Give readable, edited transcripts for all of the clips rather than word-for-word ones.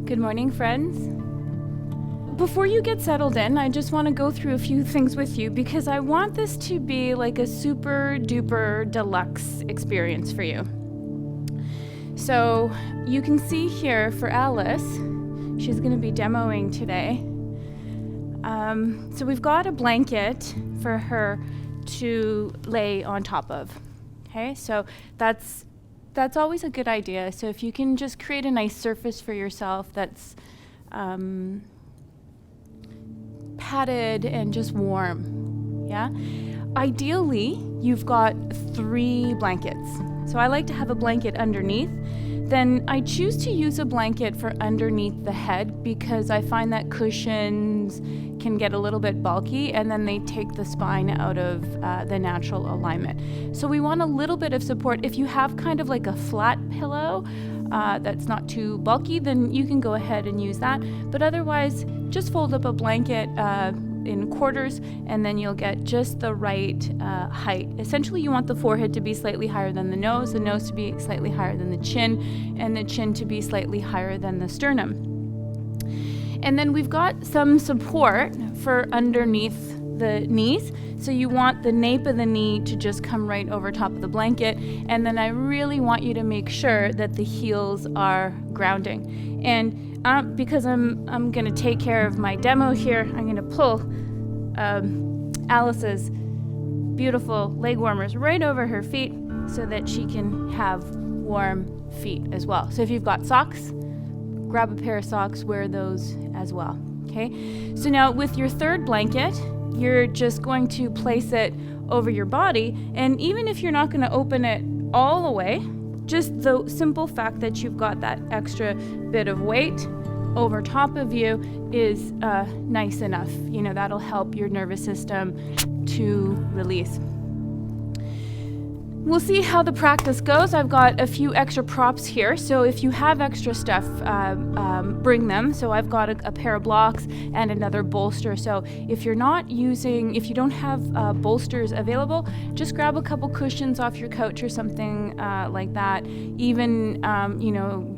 Good morning, friends. Before you get settled in, I just want to go through a few things with you because I want this to be like a super duper deluxe experience for you. So you can see here for Alice, she's going to be demoing today. So we've got a blanket for her to lay on top of. Okay, so that's always a good idea. So if you can just create a nice surface for yourself that's padded and just warm, yeah? Ideally, you've got 3 blankets. So I like to have a blanket underneath. Then I choose to use a blanket for underneath the head because I find that cushions can get a little bit bulky and then they take the spine out of the natural alignment. So we want a little bit of support. If you have kind of like a flat pillow that's not too bulky, then you can go ahead and use that. But otherwise, just fold up a blanket in quarters and then you'll get just the right height. Essentially, you want the forehead to be slightly higher than the nose to be slightly higher than the chin, and the chin to be slightly higher than the sternum. And then we've got some support for underneath the knees. So you want the nape of the knee to just come right over top of the blanket. And then I really want you to make sure that the heels are grounding. And because I'm going to take care of my demo here, I'm going to pull Alice's beautiful leg warmers right over her feet so that she can have warm feet as well. So if you've got socks, grab a pair of socks, wear those as well. Okay. So now with your third blanket, you're just going to place it over your body. And even if you're not going to open it all the way, just the simple fact that you've got that extra bit of weight over top of you is nice enough. You know, that'll help your nervous system to release. We'll see how the practice goes. I've got a few extra props here, so if you have extra stuff, bring them. So I've got a pair of blocks and another bolster. So if you don't have bolsters available, just grab a couple cushions off your couch or something like that. Even,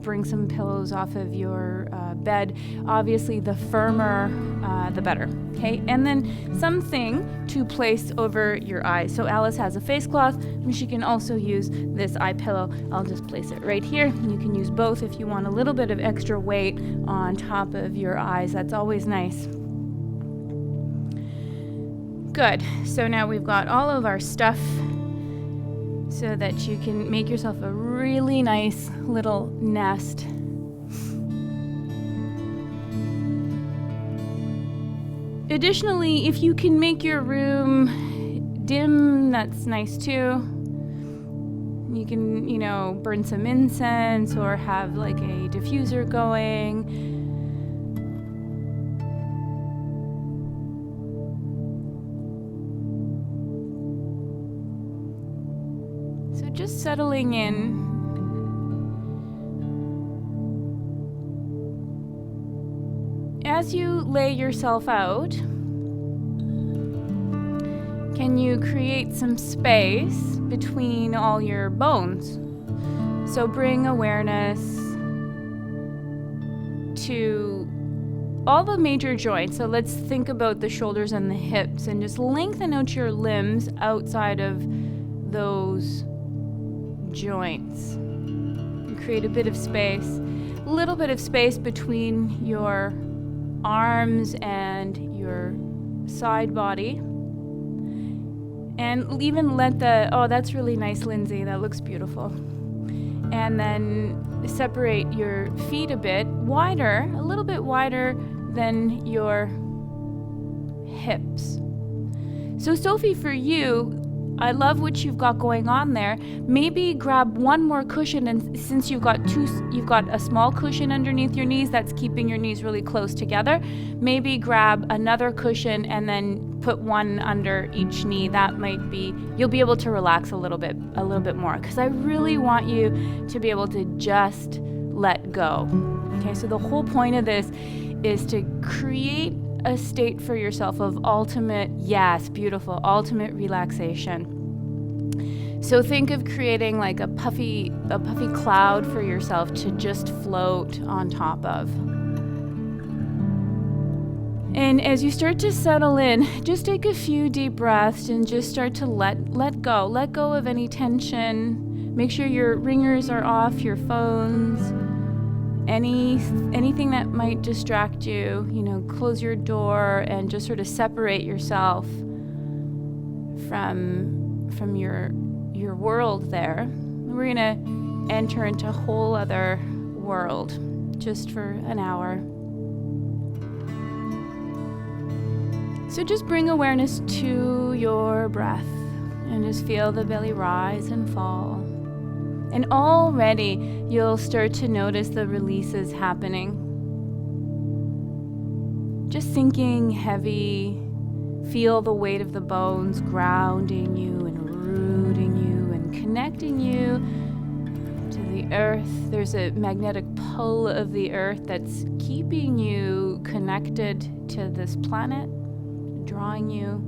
bring some pillows off of your bed. Obviously, the firmer, the better. Okay, and then something to place over your eyes. So Alice has a face cloth, and she can also use this eye pillow. I'll just place it right here. You can use both if you want a little bit of extra weight on top of your eyes. That's always nice. Good. So now we've got all of our stuff so that you can make yourself a really nice little nest. Additionally, if you can make your room dim, that's nice too. You can, burn some incense or have like a diffuser going. So just settling in. As you lay yourself out, can you create some space between all your bones? So bring awareness to all the major joints. So let's think about the shoulders and the hips and just lengthen out your limbs outside of those joints. And create a bit of space, a little bit of space between your arms and your side body. And even let that's really nice, Lindsay. That looks beautiful. And then separate your feet a little bit wider than your hips. So Sophie, for you, I love what you've got going on there. Maybe grab one more cushion, and since you've got a small cushion underneath your knees that's keeping your knees really close together, maybe grab another cushion and then put one under each knee. You'll be able to relax a little bit more, because I really want you to be able to just let go. Okay, so the whole point of this is to create a state for yourself of ultimate relaxation. So think of creating like a puffy cloud for yourself to just float on top of. And as you start to settle in, just take a few deep breaths and just start to let go. Let go of any tension. Make sure your ringers are off, your phones, anything that might distract you. Close your door and just sort of separate yourself from your world there. We're going to enter into a whole other world just for an hour. So just bring awareness to your breath and just feel the belly rise and fall. And already you'll start to notice the releases happening. Just sinking heavy, feel the weight of the bones grounding you and rooting you and connecting you to the earth. There's a magnetic pull of the earth that's keeping you connected to this planet, drawing you.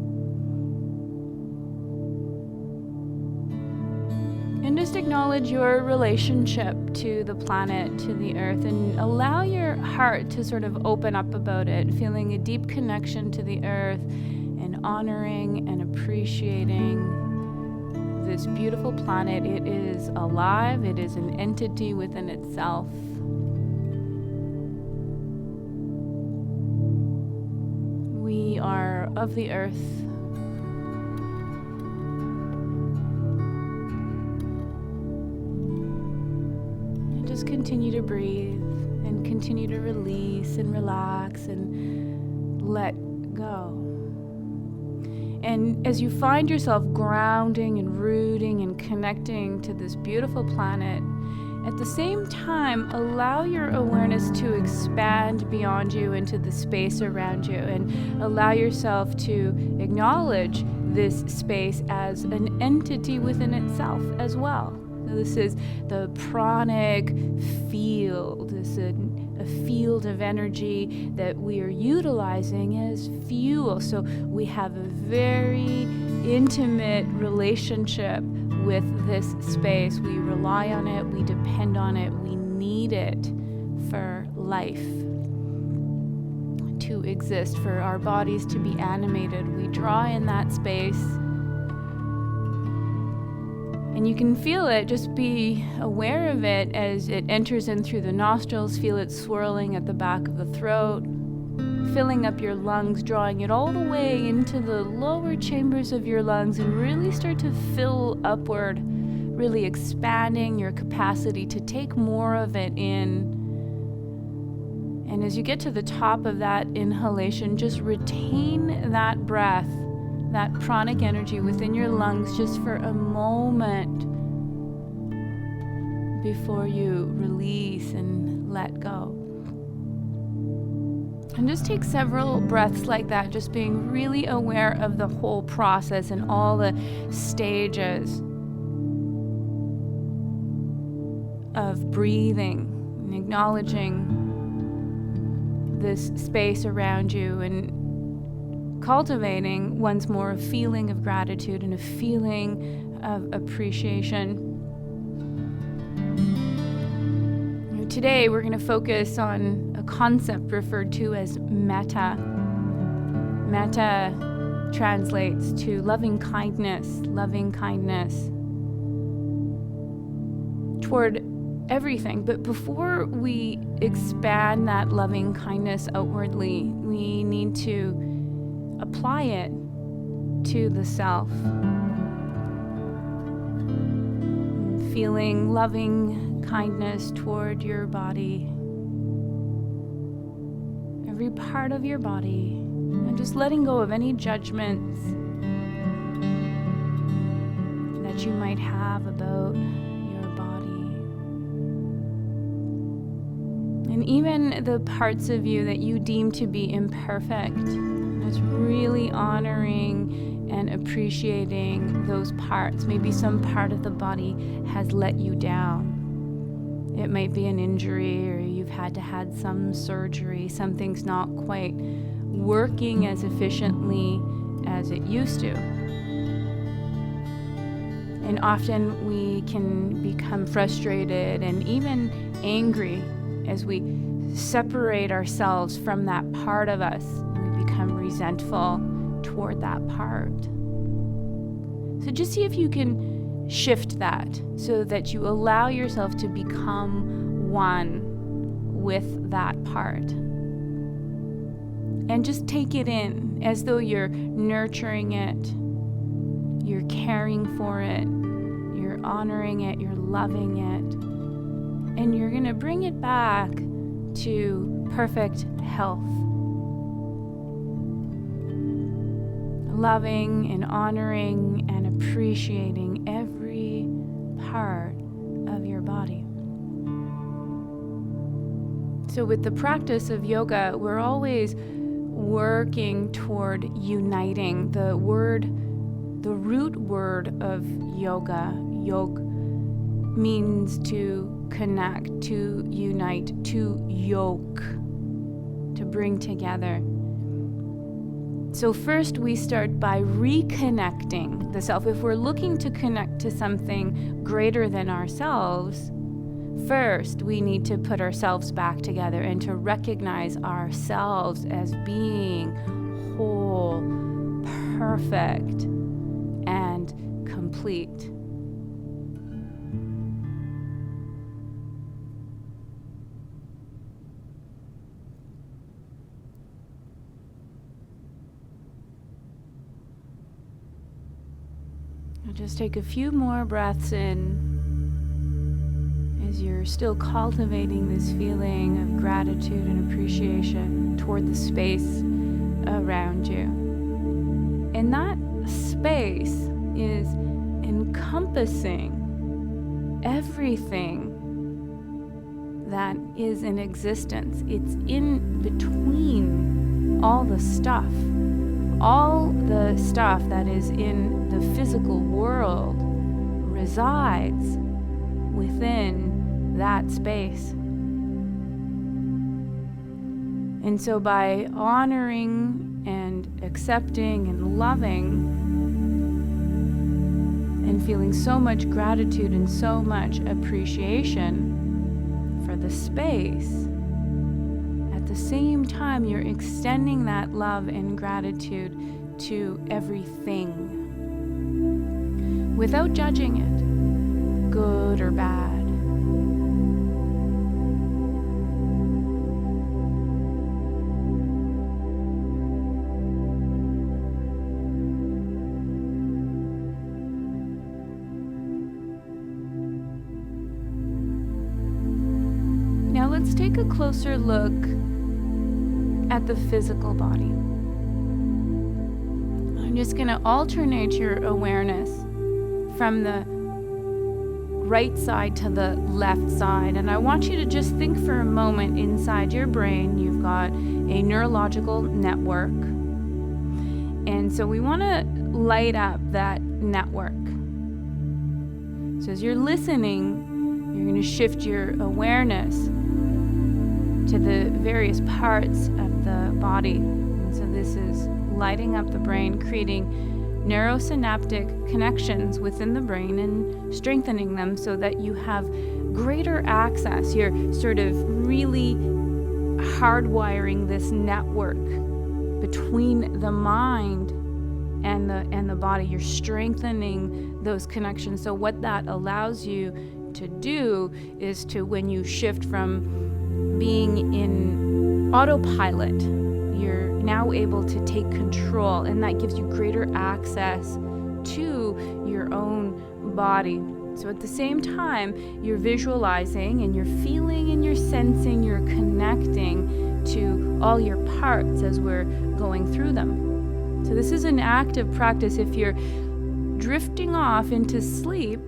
And just acknowledge your relationship to the planet, to the earth, and allow your heart to sort of open up about it, feeling a deep connection to the earth and honoring and appreciating this beautiful planet. It is alive. It is an entity within itself. We are of the earth. And just continue to breathe and continue to release and relax and let go. And as you find yourself grounding and rooting and connecting to this beautiful planet, at the same time, allow your awareness to expand beyond you into the space around you, and allow yourself to acknowledge this space as an entity within itself as well. So this is the pranic field. This is a field of energy that we are utilizing as fuel. So we have a very intimate relationship with this space. We rely on it, we depend on it, we need it for life to exist, for our bodies to be animated. We draw in that space. And you can feel it, just be aware of it as it enters in through the nostrils. Feel it swirling at the back of the throat, filling up your lungs, drawing it all the way into the lower chambers of your lungs, and really start to fill upward, really expanding your capacity to take more of it in. And as you get to the top of that inhalation, just retain that breath, that pranic energy within your lungs just for a moment before you release and let go. And just take several breaths like that, just being really aware of the whole process and all the stages of breathing and acknowledging this space around you, and cultivating once more a feeling of gratitude and a feeling of appreciation. Today we're going to focus on a concept referred to as metta. Metta translates to loving kindness toward everything. But before we expand that loving kindness outwardly, we need to apply it to the self. Feeling loving kindness toward your body, every part of your body, and just letting go of any judgments that you might have about your body. And even the parts of you that you deem to be imperfect, it's really honoring and appreciating those parts. Maybe some part of the body has let you down. It might be an injury, or you've had some surgery. Something's not quite working as efficiently as it used to. And often we can become frustrated and even angry as we separate ourselves from that part of us. We resentful toward that part. So just see if you can shift that so that you allow yourself to become one with that part. And just take it in as though you're nurturing it, you're caring for it, you're honoring it, you're loving it. And you're going to bring it back to perfect health. Loving and honoring and appreciating every part of your body. So with the practice of yoga, we're always working toward uniting. The root word of yoga, yog, means to connect, to unite, to yoke, to bring together. So first we start by reconnecting the self. If we're looking to connect to something greater than ourselves, first we need to put ourselves back together and to recognize ourselves as being whole, perfect, and complete. Just take a few more breaths in as you're still cultivating this feeling of gratitude and appreciation toward the space around you. And that space is encompassing everything that is in existence. It's in between all the stuff that is in the physical world resides within that space. And so by honoring and accepting and loving and feeling so much gratitude and so much appreciation for the space, at the same time you're extending that love and gratitude to everything without judging it, good or bad. Now let's take a closer look at the physical body. I'm just going to alternate your awareness from the right side to the left side. And I want you to just think for a moment inside your brain. You've got a neurological network. And so we want to light up that network. So as you're listening, you're going to shift your awareness to the various parts of the body. And so this is lighting up the brain, creating neurosynaptic connections within the brain and strengthening them so that you have greater access. You're sort of really hardwiring this network between the mind and the body. You're strengthening those connections. So what that allows you to do is to, when you shift from being in autopilot, you're now able to take control, and that gives you greater access to your own body. So at the same time, you're visualizing and you're feeling and you're sensing, you're connecting to all your parts as we're going through them. So this is an active practice. If you're drifting off into sleep,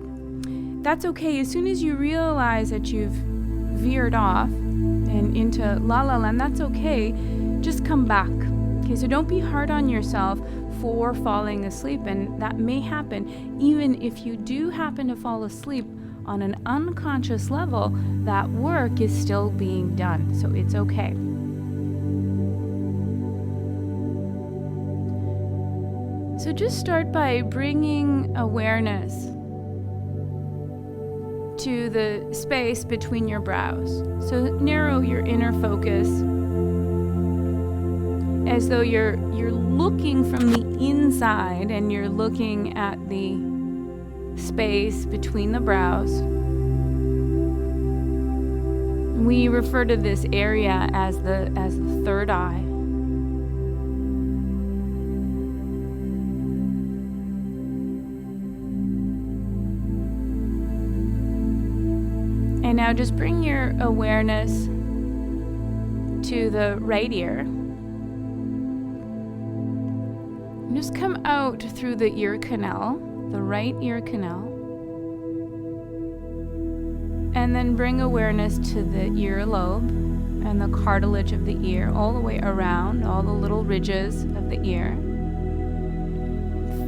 that's okay. As soon as you realize that you've veered off and into la la land, that's okay. Just come back. Okay, so don't be hard on yourself for falling asleep, and that may happen. Even if you do happen to fall asleep on an unconscious level, that work is still being done, so it's okay. So just start by bringing awareness to the space between your brows. So narrow your inner focus as though you're looking from the inside and you're looking at the space between the brows. We refer to this area as the third eye. And now just bring your awareness to the right ear. And just come out through the ear canal, the right ear canal. And then bring awareness to the earlobe and the cartilage of the ear, all the way around, all the little ridges of the ear.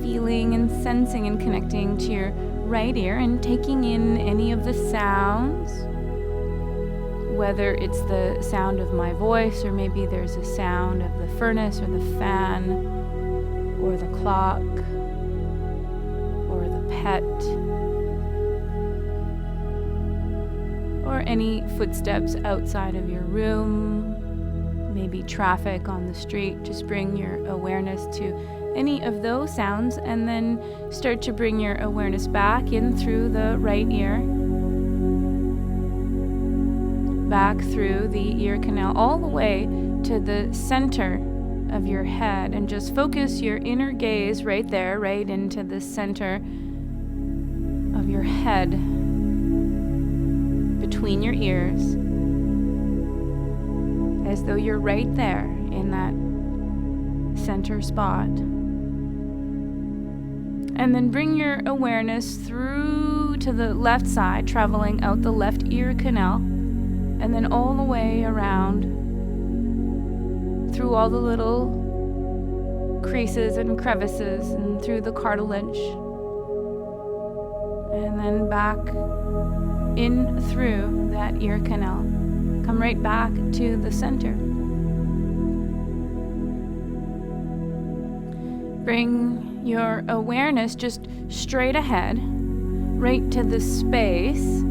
Feeling and sensing and connecting to your right ear and taking in any of the sounds, whether it's the sound of my voice, or maybe there's a sound of the furnace or the fan or the clock or the pet or any footsteps outside of your room, maybe traffic on the street. Just bring your awareness to any of those sounds, and then start to bring your awareness back in through the right ear, back through the ear canal, all the way to the center of your head, and just focus your inner gaze right there, right into the center of your head, between your ears, as though you're right there in that center spot. And then bring your awareness through to the left side, traveling out the left ear canal, and then all the way around through all the little creases and crevices and through the cartilage, and then back in through that ear canal. Come right back to the center. Bring your awareness just straight ahead, right to the space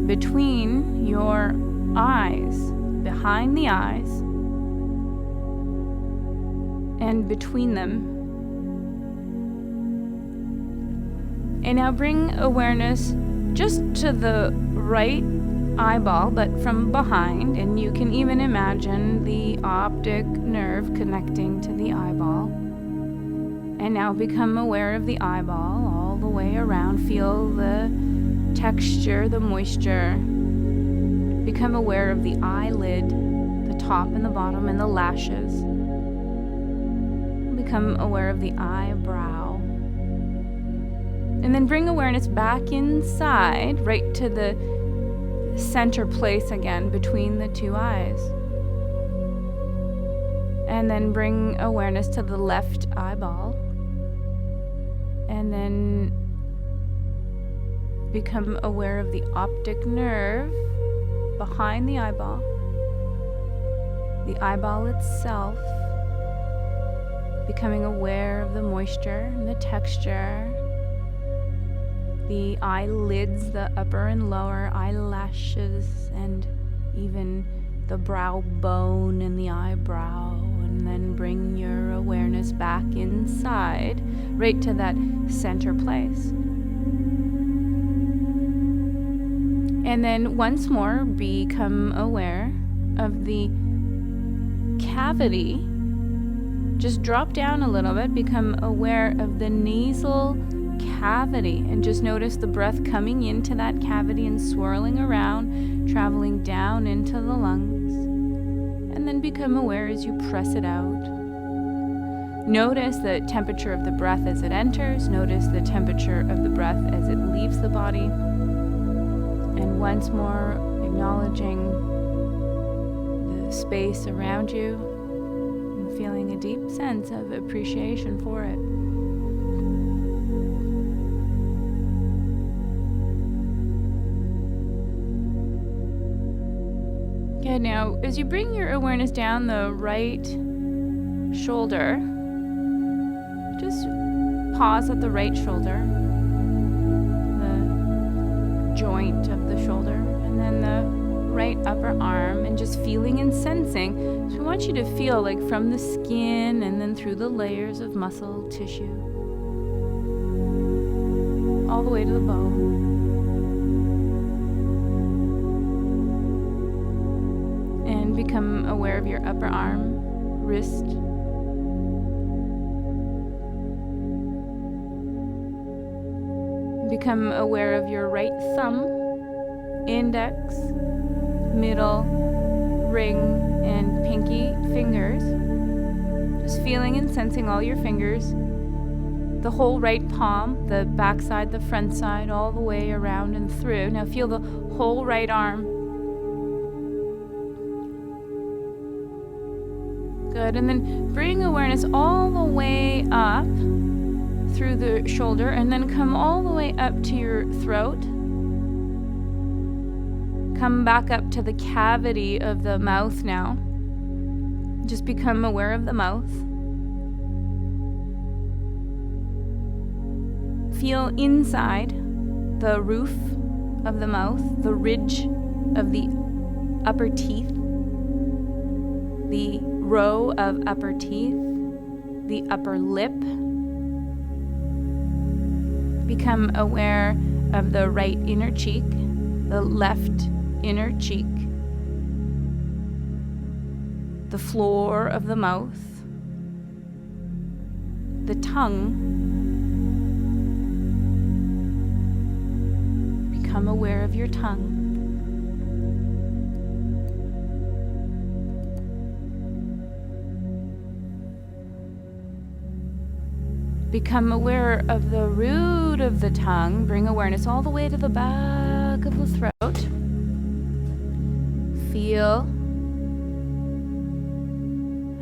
between your eyes, behind the eyes, and between them. And now bring awareness just to the right eyeball, but from behind, and you can even imagine the optic nerve connecting to the eyeball. And now become aware of the eyeball all the way around. Feel the texture, the moisture. Become aware of the eyelid, the top and the bottom, and the lashes. Become aware of the eyebrow. And then bring awareness back inside, right to the center place again, between the two eyes. And then bring awareness to the left eyeball. And then become aware of the optic nerve behind the eyeball itself, becoming aware of the moisture and the texture, the eyelids, the upper and lower eyelashes, and even the brow bone and the eyebrow. And then bring your awareness back inside, right to that center place. And then once more, become aware of the cavity. Just drop down a little bit, become aware of the nasal cavity, and just notice the breath coming into that cavity and swirling around, traveling down into the lungs. And then become aware as you press it out. Notice the temperature of the breath as it enters. Notice the temperature of the breath as it leaves the body. And once more, acknowledging the space around you and feeling a deep sense of appreciation for it. Okay, now as you bring your awareness down the right shoulder, just pause at the right shoulder, the joint of the shoulder, and then the right upper arm, and just feeling and sensing. So we want you to feel like from the skin and then through the layers of muscle tissue, all the way to the bone. And become aware of your upper arm, wrist, become aware of your right thumb, index, middle, ring, and pinky fingers. Just feeling and sensing all your fingers. The whole right palm, the back side, the front side, all the way around and through. Now feel the whole right arm. Good. And then bring awareness all the way up through the shoulder and then come all the way up to your throat. Come back up to the cavity of the mouth now. Just become aware of the mouth. Feel inside the roof of the mouth, the ridge of the upper teeth, the row of upper teeth, the upper lip. Become aware of the right inner cheek, the left inner cheek, the floor of the mouth, the tongue. Become aware of your tongue. Become aware of the root of the tongue. Bring awareness all the way to the back of the throat. Feel.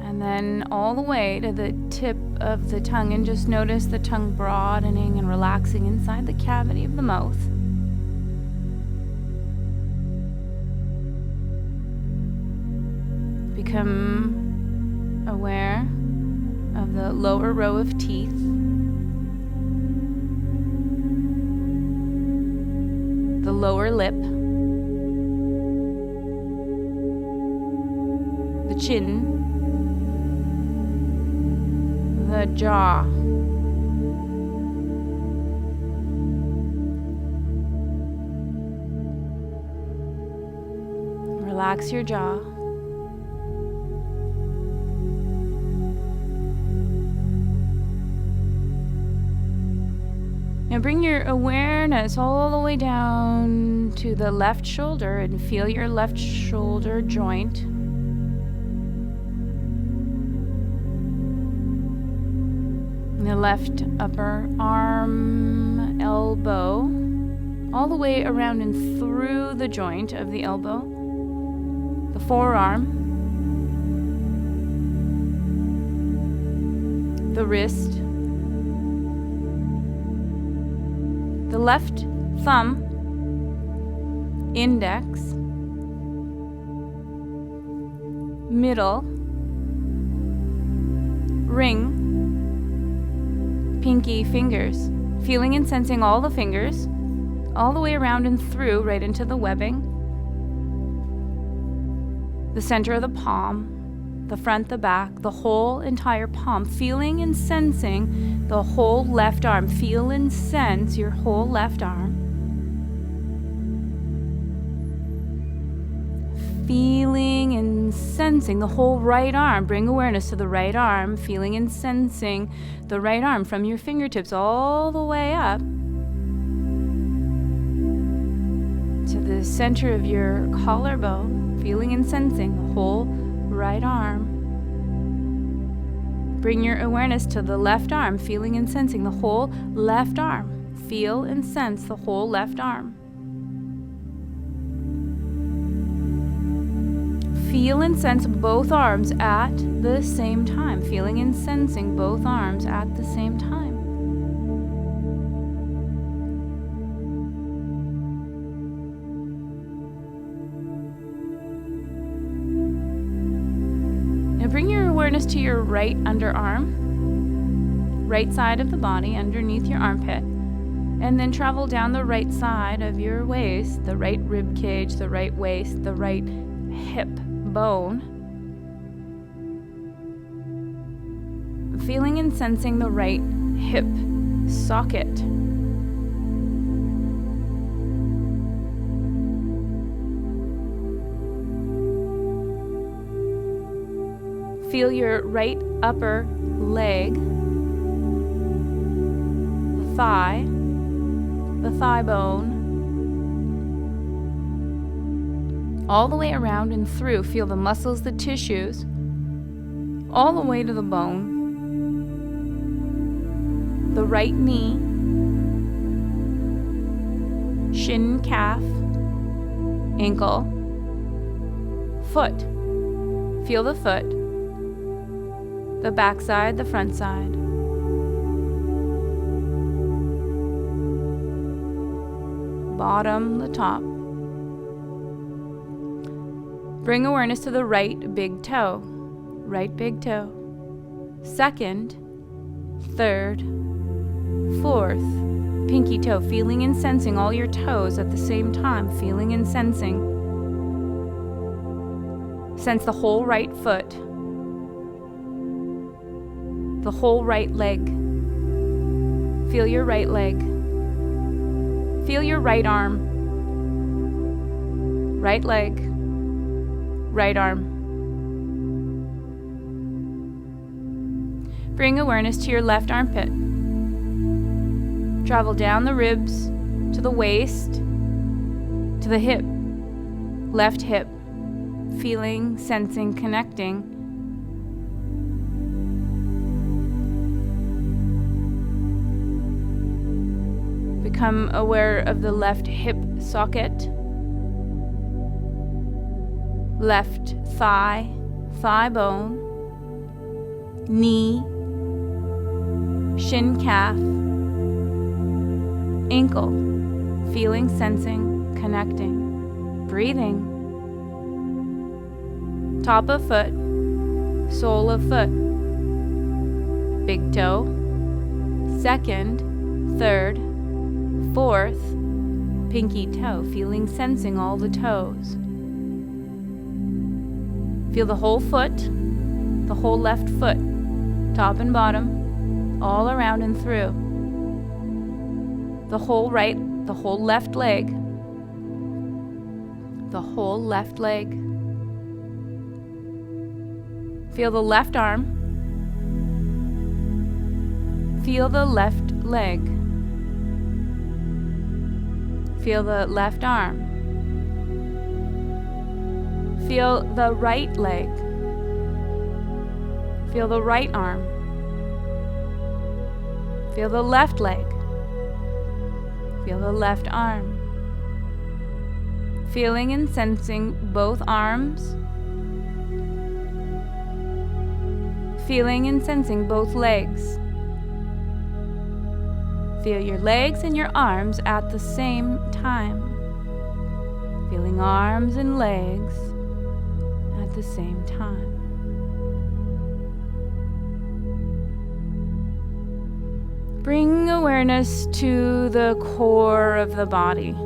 And then all the way to the tip of the tongue, and just notice the tongue broadening and relaxing inside the cavity of the mouth. Become aware of the lower row of teeth. The lower lip. The chin. The jaw. Relax your jaw. Now bring your awareness all the way down to the left shoulder and feel your left shoulder joint. The left upper arm, elbow, all the way around and through the joint of the elbow. The forearm, the wrist, the left thumb, index, middle, ring, pinky fingers. Feeling and sensing all the fingers, all the way around and through, right into the webbing. The center of the palm, the front, the back, the whole entire palm. Feeling and sensing the whole left arm. Feel and sense your whole left arm. Feeling and sensing the whole right arm. Bring awareness to the right arm. Feeling and sensing the right arm from your fingertips all the way up to the center of your collarbone. Feeling and sensing the whole right arm. Bring your awareness to the left arm. Feeling and sensing the whole left arm. Feel and sense the whole left arm. Feel and sense both arms at the same time. Feeling and sensing both arms at the same time. Now bring your awareness to your right underarm, right side of the body, underneath your armpit, and then travel down the right side of your waist, the right rib cage, the right waist, the right hip bone. Feeling and sensing the right hip socket. Feel your right upper leg, the thigh bone, all the way around and through. Feel the muscles, the tissues, all the way to the bone. The right knee, shin, calf, ankle, foot. Feel the foot, the back side, the front side. Bottom, the top. Bring awareness to the right big toe. Right big toe. Second, third, fourth, pinky toe. Feeling and sensing all your toes at the same time. Feeling and sensing. Sense the whole right foot. The whole right leg. Feel your right leg. Feel your right arm. Right leg. Right arm. Bring awareness to your left armpit. Travel down the ribs, to the waist, to the hip. Left hip. Feeling, sensing, connecting. Become aware of the left hip socket, left thigh bone, knee, shin, calf, ankle. Feeling, sensing, connecting, breathing. Top of foot, sole of foot, big toe, second, third, fourth, pinky toe. Feeling, sensing all the toes. Feel the whole foot, the whole left foot, top and bottom, all around and through. The whole right, the whole left leg, the whole left leg. Feel the left arm. Feel the left leg. Feel the left arm. Feel the right leg. Feel the right arm. Feel the left leg. Feel the left arm. Feeling and sensing both arms. Feeling and sensing both legs. Feel your legs and your arms at the same time. Feeling arms and legs at the same time. Bring awareness to the core of the body.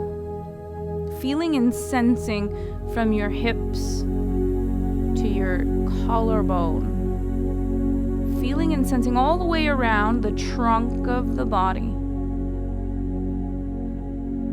Feeling and sensing from your hips to your collarbone. Feeling and sensing all the way around the trunk of the body.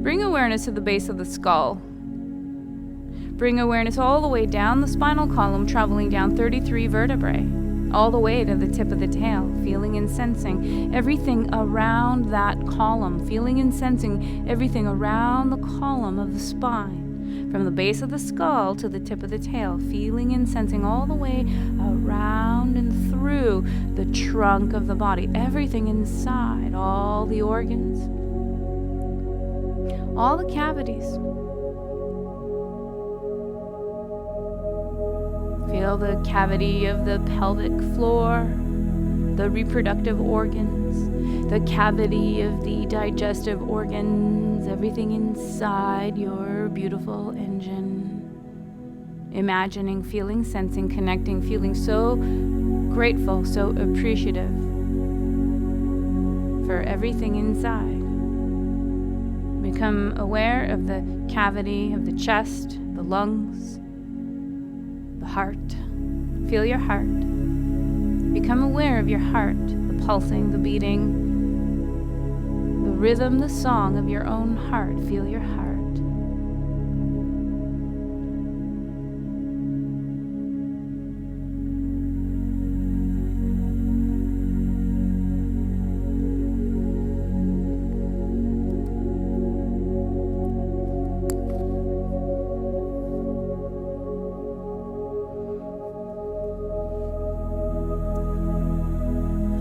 Bring awareness to the base of the skull. Bring awareness all the way down the spinal column, traveling down 33 vertebrae, all the way to the tip of the tail, feeling and sensing everything around that column, feeling and sensing everything around the column of the spine. From the base of the skull to the tip of the tail, feeling and sensing all the way around and through the trunk of the body, everything inside, all the organs, all the cavities. Feel the cavity of the pelvic floor, the reproductive organs, the cavity of the digestive organs, everything inside your beautiful engine. Imagining, feeling, sensing, connecting, feeling so grateful, so appreciative for everything inside. Become aware of the cavity of the chest, the lungs, the heart. Feel your heart. Become aware of your heart, the pulsing, the beating, the rhythm, the song of your own heart. Feel your heart.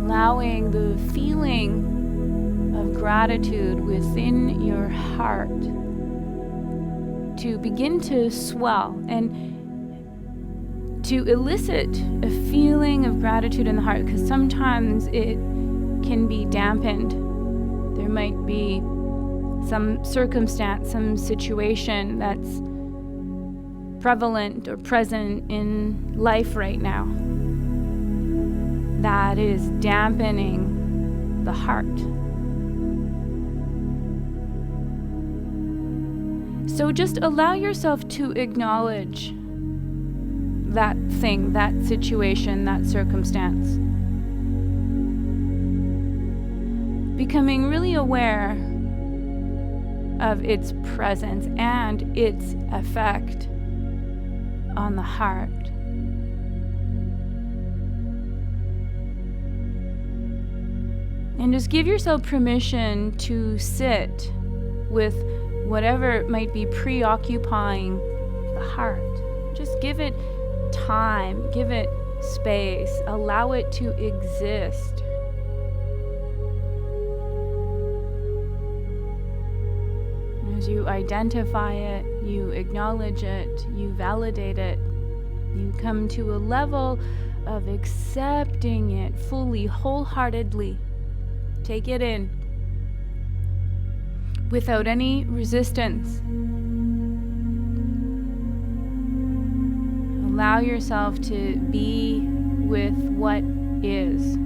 Allowing the feeling of gratitude within your heart to begin to swell and to elicit a feeling of gratitude in the heart, because sometimes it can be dampened. There might be some circumstance, some situation that's prevalent or present in life right now that is dampening the heart. So just allow yourself to acknowledge that thing, that situation, that circumstance. Becoming really aware of its presence and its effect on the heart. And just give yourself permission to sit with whatever might be preoccupying the heart. Just give it time, give it space, allow it to exist. As you identify it, you acknowledge it, you validate it, you come to a level of accepting it fully, wholeheartedly. Take it in without any resistance. Allow yourself to be with what is.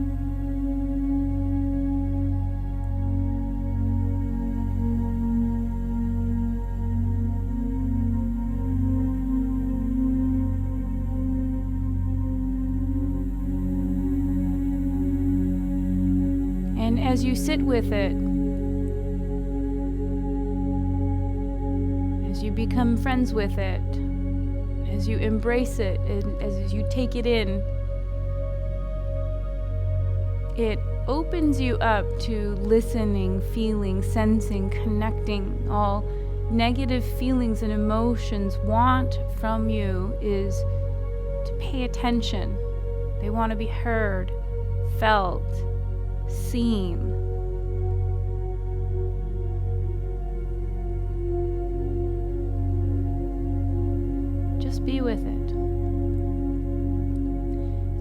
And as you sit with it, as you become friends with it, as you embrace it, and as you take it in, it opens you up to listening, feeling, sensing, connecting. All negative feelings and emotions want from you is to pay attention. They want to be heard, felt, seen. Just be with it.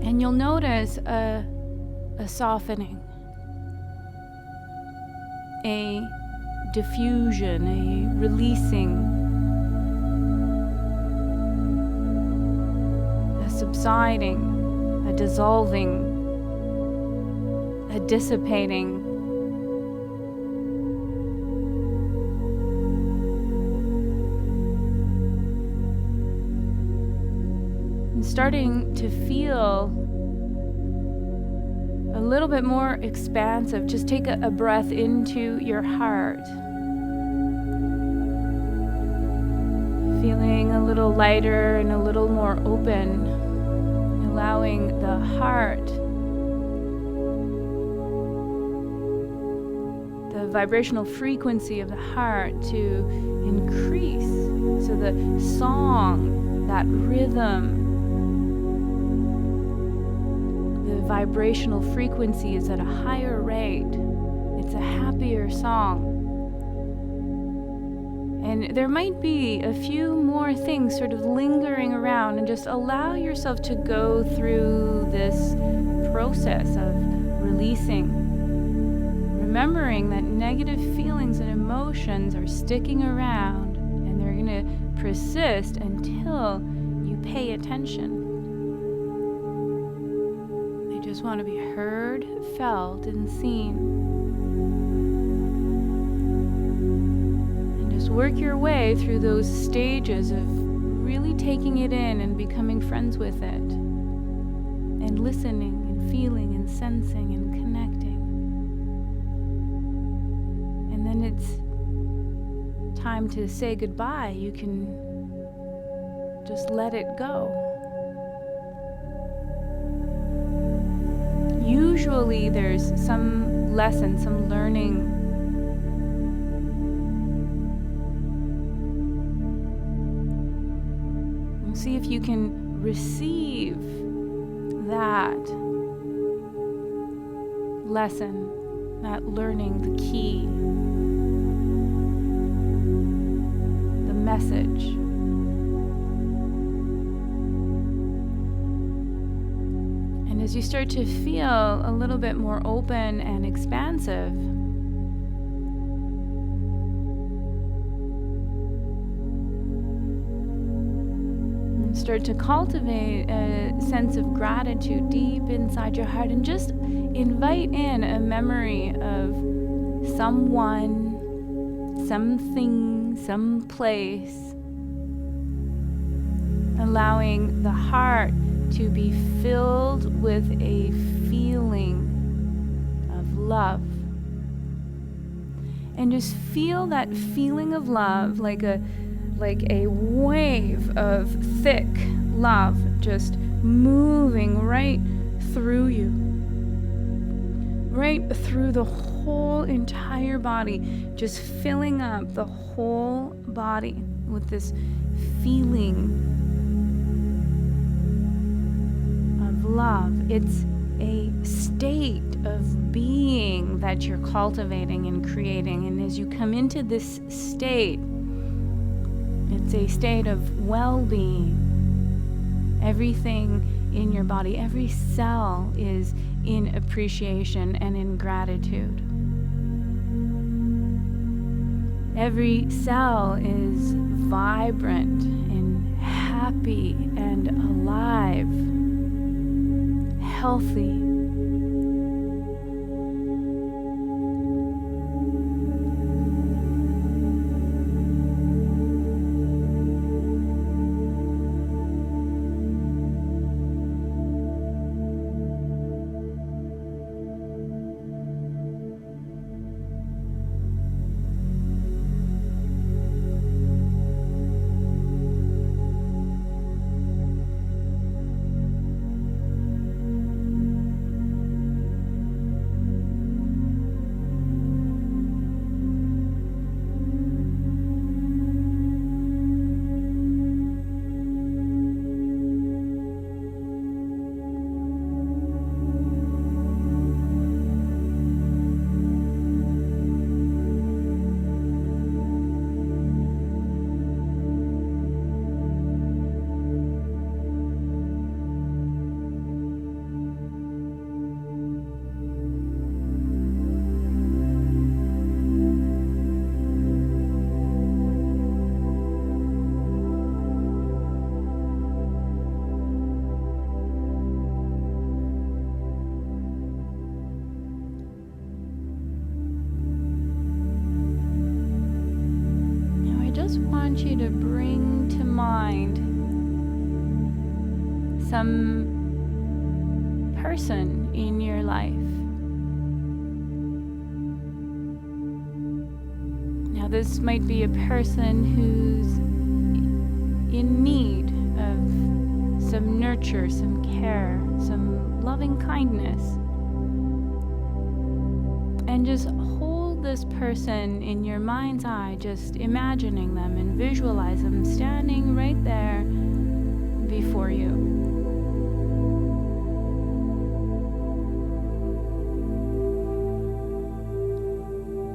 And you'll notice a softening, a diffusion, a releasing, a subsiding, a dissolving, a dissipating. And starting to feel a little bit more expansive. Just take a breath into your heart. Feeling a little lighter and a little more open. Allowing the heart, the vibrational frequency of the heart to increase. So the song, that rhythm, the vibrational frequency is at a higher rate. It's a happier song. And there might be a few more things sort of lingering around, and just allow yourself to go through this process of releasing. Remembering that negative feelings and emotions are sticking around and they're going to persist until you pay attention. They just want to be heard, felt, and seen. And just work your way through those stages of really taking it in and becoming friends with it, and listening and feeling and sensing and connecting. And then it's time to say goodbye. You can just let it go. Usually there's some lesson, some learning. And see if you can receive that lesson, that learning, the key, the message. And as you start to feel a little bit more open and expansive, and start to cultivate a sense of gratitude deep inside your heart, and just invite in a memory of someone, something, some place, allowing the heart to be filled with a feeling of love. And just feel that feeling of love like a wave of thick love just moving right through you, right through the whole entire body, just filling up the whole body with this feeling love. It's a state of being that you're cultivating and creating. And as you come into this state, it's a state of well-being. Everything in your body, every cell is in appreciation and in gratitude. Every cell is vibrant and happy and alive, healthy. Want you to bring to mind some person in your life. Now, this might be a person who's in need of some nurture, some care, some loving kindness. And just hold this person in your mind's eye, just imagining them and visualize them standing right there before you.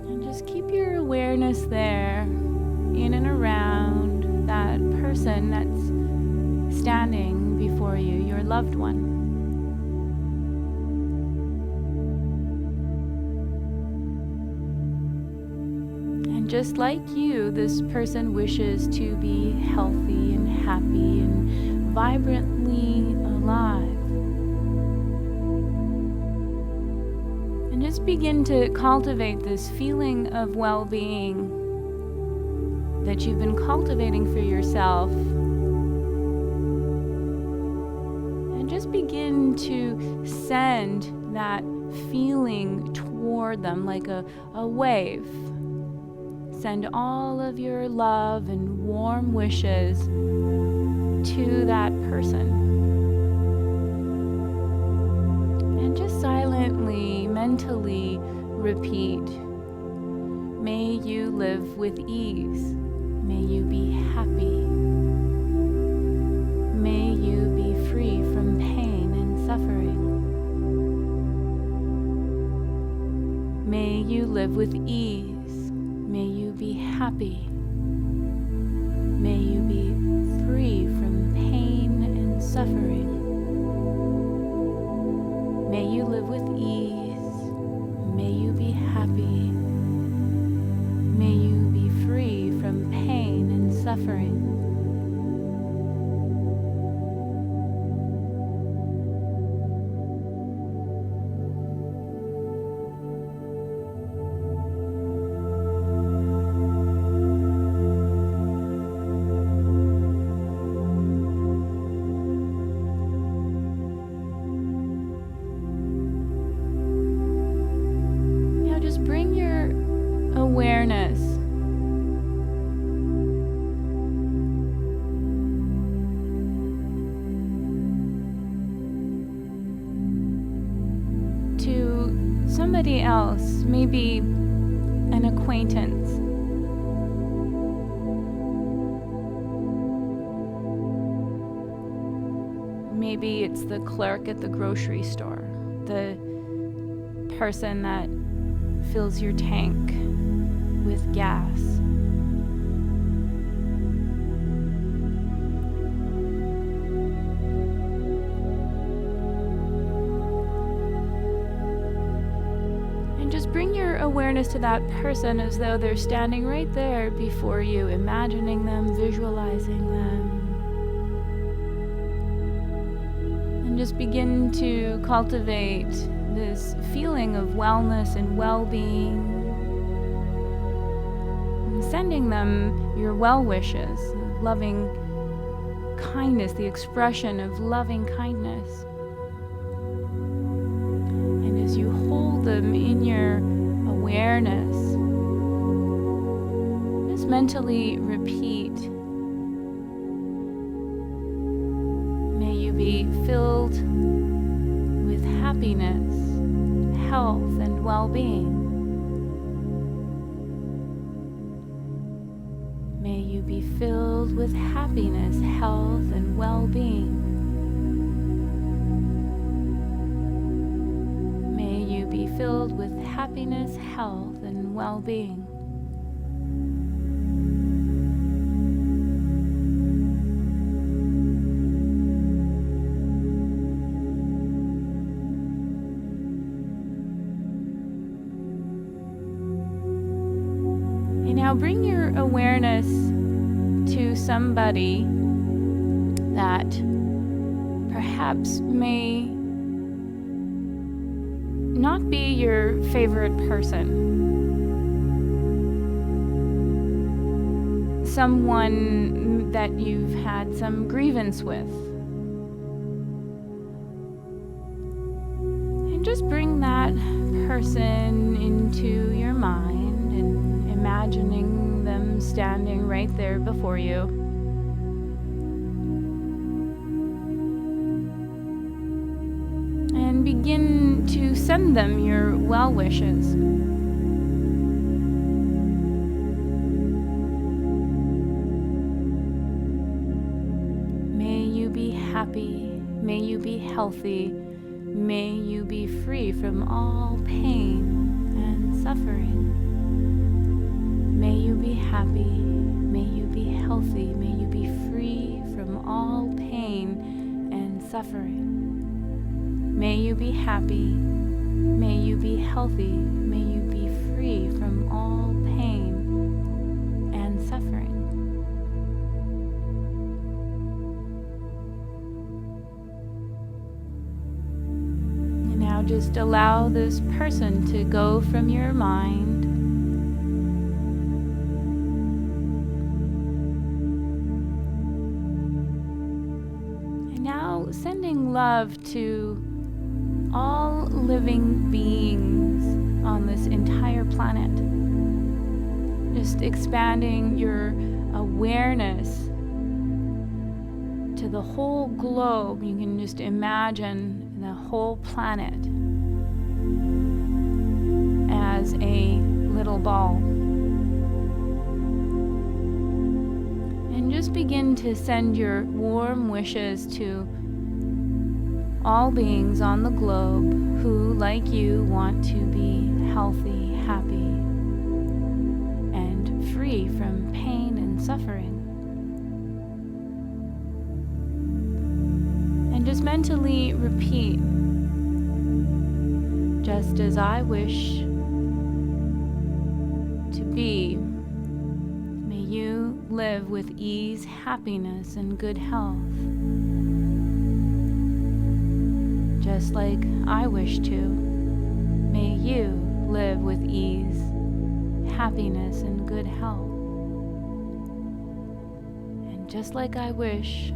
And just keep your awareness there, in and around that person that's standing before you, your loved one. Just like you, this person wishes to be healthy and happy and vibrantly alive. And just begin to cultivate this feeling of well-being that you've been cultivating for yourself And just begin to send that feeling toward them like a wave. Send all of your love and warm wishes to that person. And just silently, mentally repeat, may you live with ease. May you be happy. May you be free from pain and suffering. May you live with ease. May you be happy. May you be free from pain and suffering. May you live with ease. May you be happy. May you be free from pain and suffering. Bring your awareness to somebody else, maybe an acquaintance. Maybe it's the clerk at the grocery store, the person that fills your tank with gas. And just bring your awareness to that person as though they're standing right there before you, imagining them, visualizing them. And just begin to cultivate this feeling of wellness and well-being, and sending them your well wishes, loving kindness, the expression of loving kindness. And as you hold them in your awareness, just mentally repeat, may you be filled with happiness, health, and well-being. May you be filled with happiness, health, and well-being. May you be filled with happiness, health, and well-being. Now bring your awareness to somebody that perhaps may not be your favorite person. Someone that you've had some grievance with. And just bring that person into your mind and imagining them standing right there before you. And begin to send them your well wishes. May you be happy. May you be healthy. May you be free from all pain and suffering. May you be happy, may you be healthy, may you be free from all pain and suffering. May you be happy, may you be healthy, may you be free from all pain and suffering. And now just allow this person to go from your mind. So sending love to all living beings on this entire planet. Just expanding your awareness to the whole globe. You can just imagine the whole planet as a little ball. And just begin to send your warm wishes to all beings on the globe who, like you, want to be healthy, happy, and free from pain and suffering. And just mentally repeat, just as I wish to be, may you live with ease, happiness, and good health. Just like I wish to, may you live with ease, happiness, and good health. And just like I wish,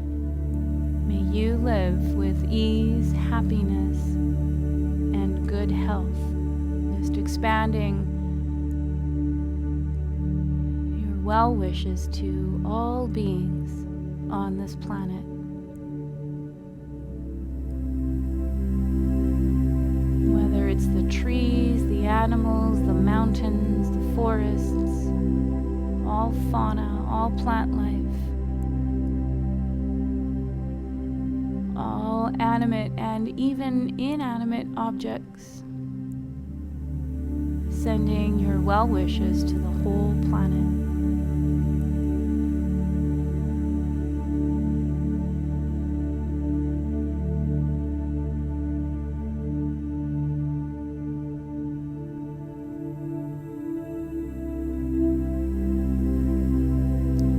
may you live with ease, happiness, and good health. Just expanding your well wishes to all beings on this planet. Whether it's the trees, the animals, the mountains, the forests, all fauna, all plant life, all animate and even inanimate objects, sending your well wishes to the whole planet.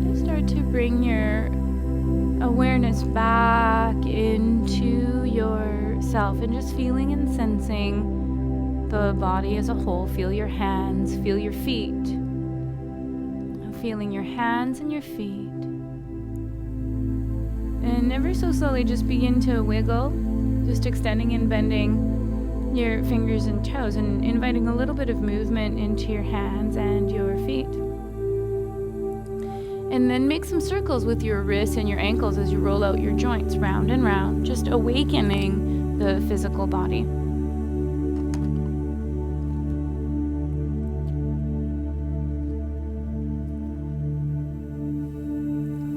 Just start to bring your awareness back into yourself and just feeling and sensing the body as a whole. Feel your hands, feel your feet. Feeling your hands and your feet. And ever so slowly just begin to wiggle, just extending and bending your fingers and toes and inviting a little bit of movement into your hands and your feet. And then make some circles with your wrists and your ankles as you roll out your joints round and round, just awakening the physical body.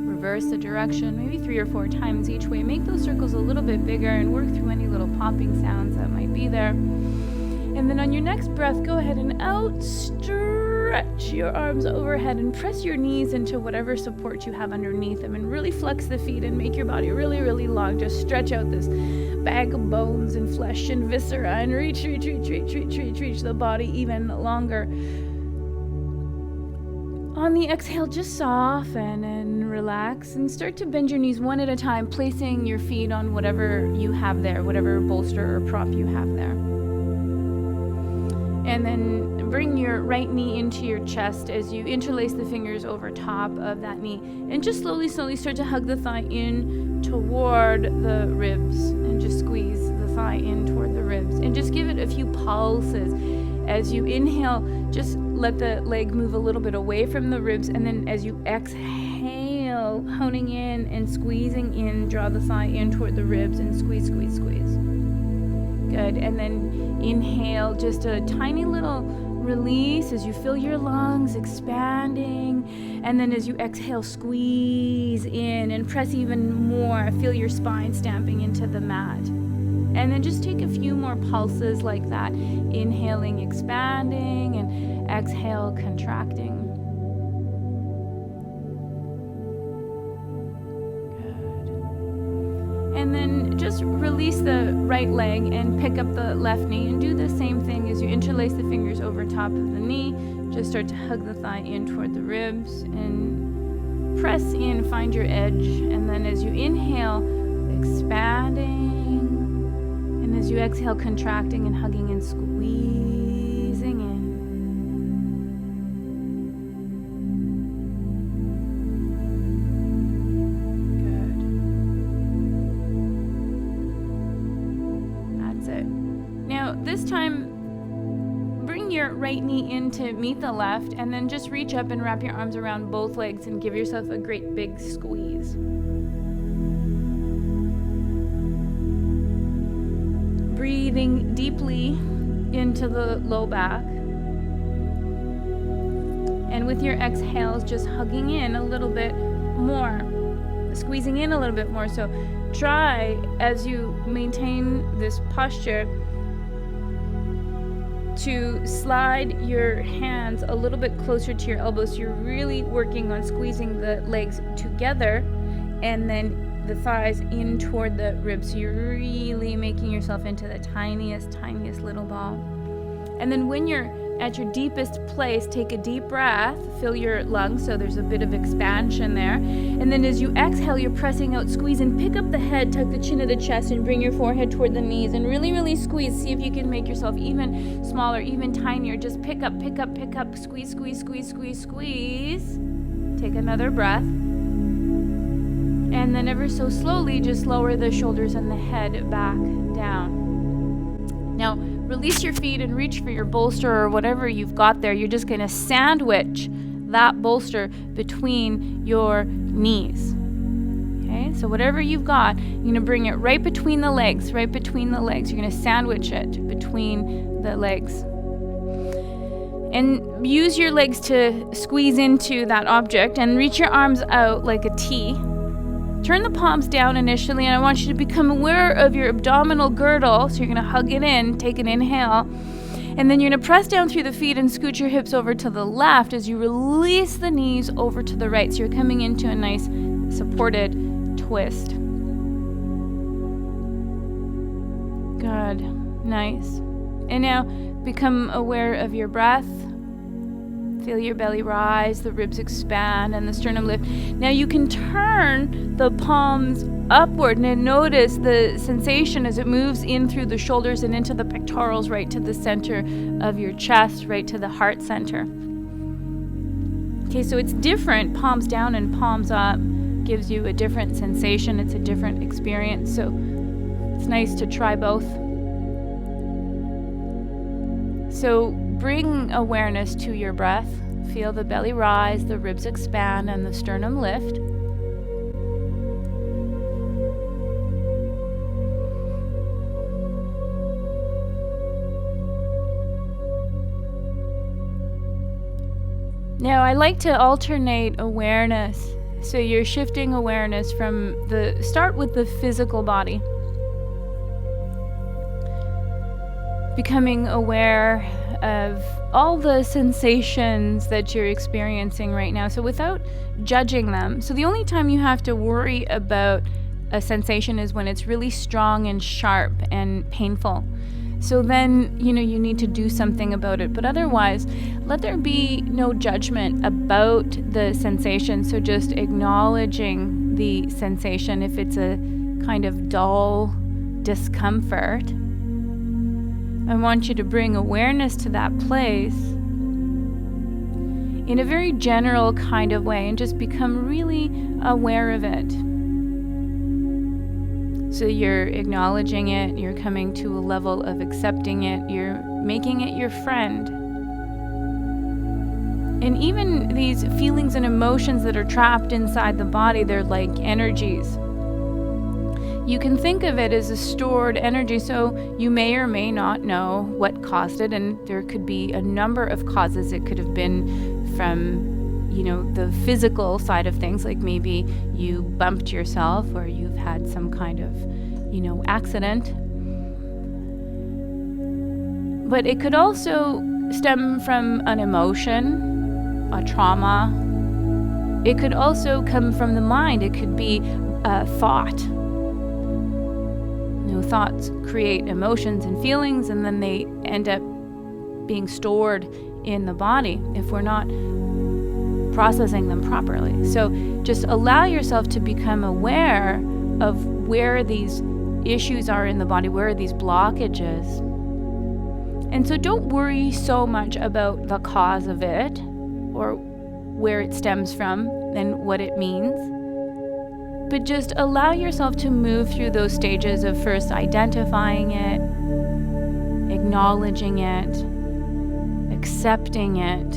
Reverse the direction, maybe 3 or 4 times each way. Make those circles a little bit bigger and work through any little popping sounds that might be there. And then on your next breath, go ahead and outstretch your arms overhead and press your knees into whatever support you have underneath them and really flex the feet and make your body really, really long. Just stretch out this bag of bones and flesh and viscera and reach the body even longer. On the exhale, just soften and relax and start to bend your knees one at a time, placing your feet on whatever you have there, whatever bolster or prop you have there. And then bring your right knee into your chest as you interlace the fingers over top of that knee. And just slowly start to hug the thigh in toward the ribs. And just squeeze the thigh in toward the ribs. And just give it a few pulses. As you inhale, just let the leg move a little bit away from the ribs. And then as you exhale, honing in and squeezing in, draw the thigh in toward the ribs and squeeze. Good. And then inhale, just a tiny little release as you feel your lungs expanding. And then as you exhale, squeeze in and press even more. Feel your spine stamping into the mat. And then just take a few more pulses like that. Inhaling, expanding, and exhale, contracting. And then just release the right leg and pick up the left knee and do the same thing as you interlace the fingers over top of the knee. Just start to hug the thigh in toward the ribs and press in, find your edge. And then as you inhale, expanding. And as you exhale, contracting and hugging and squeezing in. this time, bring your right knee in to meet the left, and then just reach up and wrap your arms around both legs and give yourself a great big squeeze. Breathing deeply into the low back. And with your exhales, just hugging in a little bit more, squeezing in a little bit more. So try, as you maintain this posture, to slide your hands a little bit closer to your elbows. You're really working on squeezing the legs together, and then the thighs in toward the ribs. So you're really making yourself into the tiniest little ball. And then when you're at your deepest place, take a deep breath, fill your lungs so there's a bit of expansion there. And then as you exhale, you're pressing out, squeeze, and pick up the head, tuck the chin of the chest, and bring your forehead toward the knees, and really squeeze. See if you can make yourself even smaller, even tinier. Just pick up, squeeze. Take another breath. And then ever so slowly, just lower the shoulders and the head back down. Now, release your feet and reach for your bolster or whatever you've got there. You're just going to sandwich that bolster between your knees. Okay, so whatever you've got, you're going to bring it right between the legs. You're going to sandwich it between the legs. And use your legs to squeeze into that object and reach your arms out like a T. Turn the palms down initially, and I want you to become aware of your abdominal girdle. So you're going to hug it in, take an inhale, and then you're going to press down through the feet and scoot your hips over to the left as you release the knees over to the right. So you're coming into a nice supported twist. Good. Nice. And now become aware of your breath. Feel your belly rise, the ribs expand, and the sternum lift. Now you can turn the palms upward and notice the sensation as it moves in through the shoulders and into the pectorals, right to the center of your chest, right to the heart center. Okay, so it's different. Palms down and palms up gives you a different sensation. It's a different experience. So it's nice to try both. So bring awareness to your breath. Feel the belly rise, the ribs expand, and the sternum lift. Now, I like to alternate awareness. So you're shifting awareness start with the physical body. Becoming aware of all the sensations that you're experiencing right now. So without judging them. So the only time you have to worry about a sensation is when it's really strong and sharp and painful. So then, you need to do something about it. But otherwise, let there be no judgment about the sensation. So just acknowledging the sensation. If it's a kind of dull discomfort, I want you to bring awareness to that place in a very general kind of way and just become really aware of it. So you're acknowledging it, you're coming to a level of accepting it, you're making it your friend. And even these feelings and emotions that are trapped inside the body, they're like energies. You can think of it as a stored energy, so you may or may not know what caused it, and there could be a number of causes. It could have been from, the physical side of things, like maybe you bumped yourself or you've had some kind of, accident. But it could also stem from an emotion, a trauma. It could also come from the mind. It could be a thought. Thoughts create emotions and feelings, and then they end up being stored in the body if we're not processing them properly. So just allow yourself to become aware of where these issues are in the body, where are these blockages. And so don't worry so much about the cause of it or where it stems from and what it means. But just allow yourself to move through those stages of first identifying it, acknowledging it, accepting it.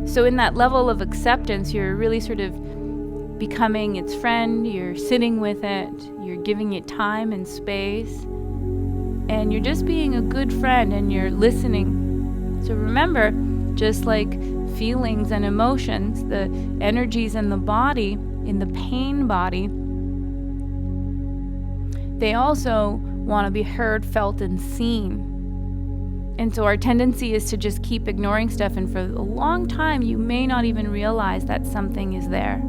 So in that level of acceptance, you're really sort of becoming its friend, you're sitting with it, you're giving it time and space, and you're just being a good friend and you're listening. So remember, just like feelings and emotions, the energies in the body, in the pain body, they also want to be heard, felt, and seen. And so our tendency is to just keep ignoring stuff, and for a long time you may not even realize that something is there.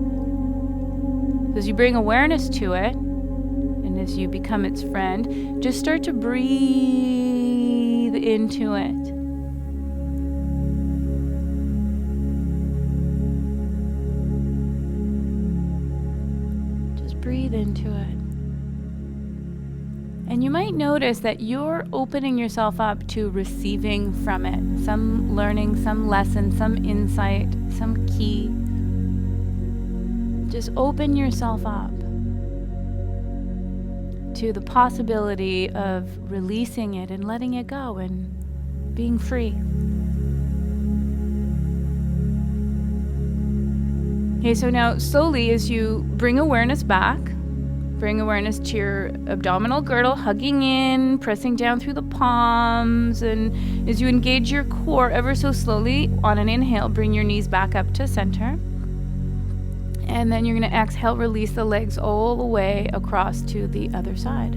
As you bring awareness to it, and as you become its friend, just start to breathe into it. Just breathe into it. And you might notice that you're opening yourself up to receiving from it. Some learning, some lesson, some insight, some key. Just open yourself up to the possibility of releasing it and letting it go and being free. Okay, so now slowly as you bring awareness back, bring awareness to your abdominal girdle, hugging in, pressing down through the palms, and as you engage your core ever so slowly, on an inhale, bring your knees back up to center. And then you're going to exhale, release the legs all the way across to the other side.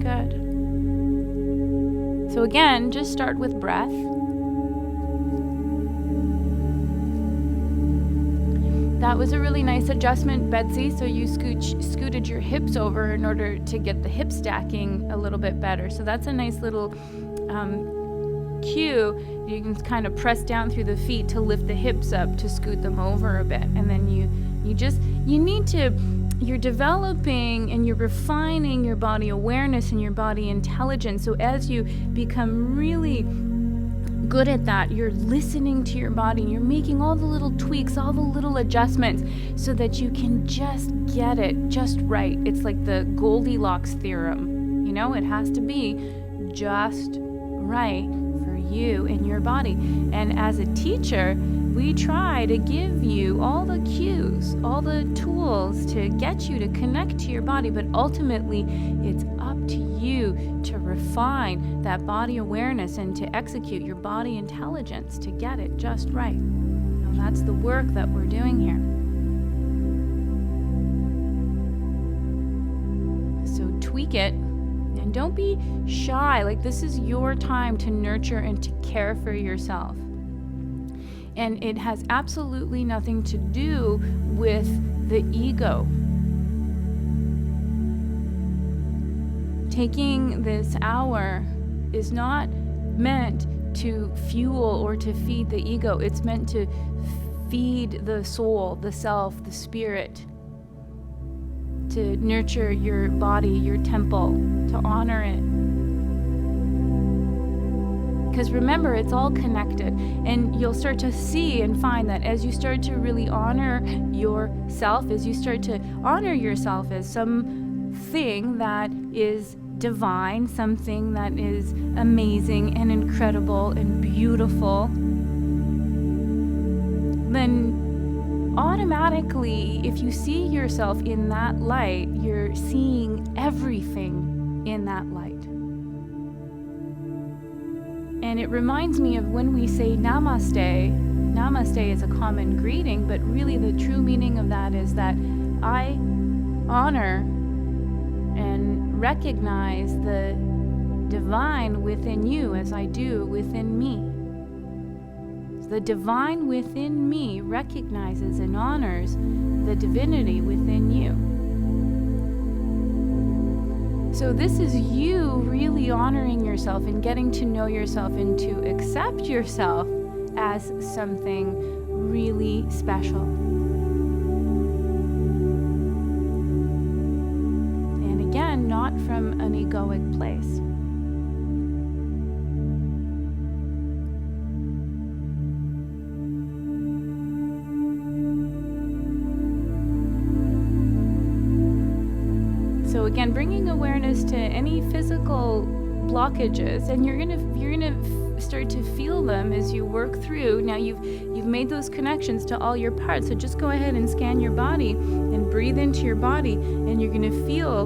Good. So again, just start with breath. That was a really nice adjustment, Betsy. So you scooted your hips over in order to get the hip stacking a little bit better. So that's a nice little cue. You can kind of press down through the feet to lift the hips up to scoot them over a bit. And then you're developing and you're refining your body awareness and your body intelligence. So as you become really good at that, you're listening to your body, you're making all the little tweaks, all the little adjustments so that you can just get it just right. It's like the Goldilocks theorem, it has to be just right for you and your body. And as a teacher, we try to give you all the cues, all the tools to get you to connect to your body, but ultimately it's up to you to refine that body awareness and to execute your body intelligence to get it just right. And that's the work that we're doing here. So tweak it, and don't be shy. Like, this is your time to nurture and to care for yourself. And it has absolutely nothing to do with the ego. Taking this hour is not meant to fuel or to feed the ego. It's meant to feed the soul, the self, the spirit, to nurture your body, your temple, to honor it. Because remember, it's all connected, and you'll start to see and find that as you start to really honor yourself, as you start to honor yourself as something that is divine, something that is amazing and incredible and beautiful, then automatically, if you see yourself in that light, you're seeing everything in that light. And it reminds me of when we say namaste. Namaste is a common greeting, but really the true meaning of that is that I honor and recognize the divine within you as I do within me. The divine within me recognizes and honors the divinity within you. So this is you really honoring yourself and getting to know yourself and to accept yourself as something really special. And again, not from an egoic place. bringing awareness to any physical blockages, and you're gonna start to feel them as you work through. Now you've made those connections to all your parts, so just go ahead and scan your body and breathe into your body, and you're gonna feel